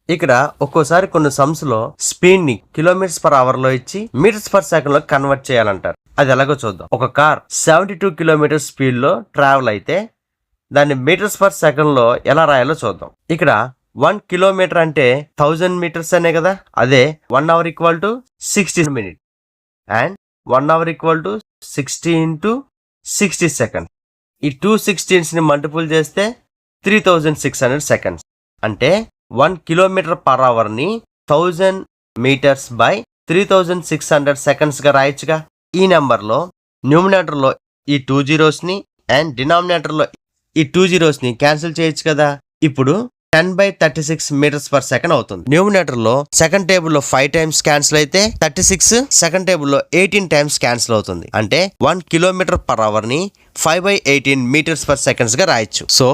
ఇక్కడ ఒక్కోసారి కొన్ని సమ్స్ లో స్పీడ్ ని కిలోమీటర్స్ పర్ అవర్ లో ఇచ్చి మీటర్స్ పర్ సెకండ్ లో కన్వర్ట్ చేయాలంటారు. అది ఎలాగో చూద్దాం. ఒక కార్ 72 కిలోమీటర్ స్పీడ్ లో ట్రావెల్ అయితే దాన్ని మీటర్స్ పర్ సెకండ్ లో ఎలా రాయాలో చూద్దాం. ఇక్కడ 1 కిలోమీటర్ అంటే 1000 మీటర్స్ అనే కదా. అదే 1 hour equal to 60 minute and 1 hour equal to 60 into 60 seconds. ఈ 2 16s ని మల్టిపుల్ చేస్తే 3600 సెకండ్స్. అంటే 1 కిలోమీటర్ పర్ అవర్ ని 1000 మీటర్స్ బై 3600 సెకండ్స్ గా రాయొచ్చుగా. ఈ నెంబర్ లో న్యూమినేటర్ లో ఈ 2 zeros ని అండ్ డినామినేటర్ లో ఈ 2 zeros ని క్యాన్సిల్ చేయొచ్చు కదా. ఇప్పుడు 10/36 మీటర్స్ పర్ సెకండ్ అవుతుంది. న్యూమినేటర్ లో సెకండ్ టేబుల్ లో 5 టైమ్స్ క్యాన్సిల్ అయితే 36 సెకండ్ టేబుల్ లో 18 టైమ్స్ క్యాన్సిల్ అవుతుంది. అంటే 1 కిలోమీటర్ పర్ అవర్ ని 5/18 మీటర్స్ పర్ సెకండ్స్ గా రాయొచ్చు. సో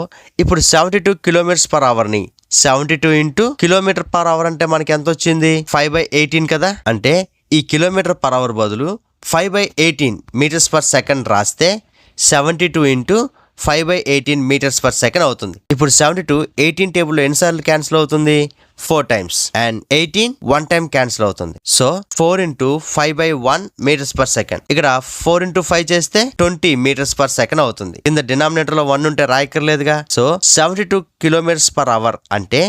ఇప్పుడు 72 కిలోమీటర్స్ పర్ అవర్ ని 72 ఇంటూ కిలోమీటర్ పర్ అవర్ అంటే మనకి ఎంత వచ్చింది? 5/18 కదా. అంటే ఈ కిలోమీటర్ పర్ అవర్ బదులు 5/18 మీటర్స్ పర్ సెకండ్ రాస్తే 72 ఇంటూ 5/18 మీటర్స్ పర్ సెకండ్ అవుతుంది. ఇప్పుడు 72 18 టేబుల్ లో ఎన్నిసార్లు క్యాన్సిల్ అవుతుంది? 4 టైమ్స్. అండ్ 18 1 టైం క్యాన్సిల్ అవుతుంది. So 4 into 5/1 metres per second. ఇక్కడ 4 into 5 చేస్తే 20 మీటర్స్ పర్ సెకండ్ అవుతుంది. కింద డినామినేటర్ లో 1 ఉంటే రాయక్కర్లేదుగా. సో 72 కిలోమీటర్స్ పర్ అవర్ అంటే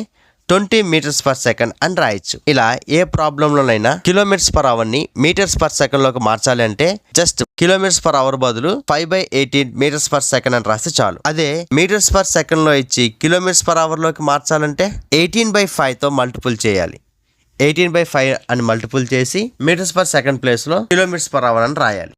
20 మీటర్స్ పర్ సెకండ్ అని రాయొచ్చు. ఇలా ఏ ప్రాబ్లం లోనైనా కిలోమీటర్స్ పర్ అవర్ ని మీటర్స్ పర్ సెకండ్ లోకి మార్చాలి అంటే జస్ట్ కిలోమీటర్స్ పర్ అవర్ బదులు 5/18 మీటర్స్ పర్ సెకండ్ అని రాస్తే చాలు. అదే మీటర్స్ పర్ సెకండ్ లో ఇచ్చి కిలోమీటర్స్ పర్ అవర్ లోకి మార్చాలంటే 18/5 తో మల్టిపుల్ చేయాలి. 18/5 అని మల్టిపుల్ చేసి మీటర్స్ పర్ సెకండ్ ప్లేస్ లో కిలోమీటర్స్ పర్ అవర్ అని రాయాలి.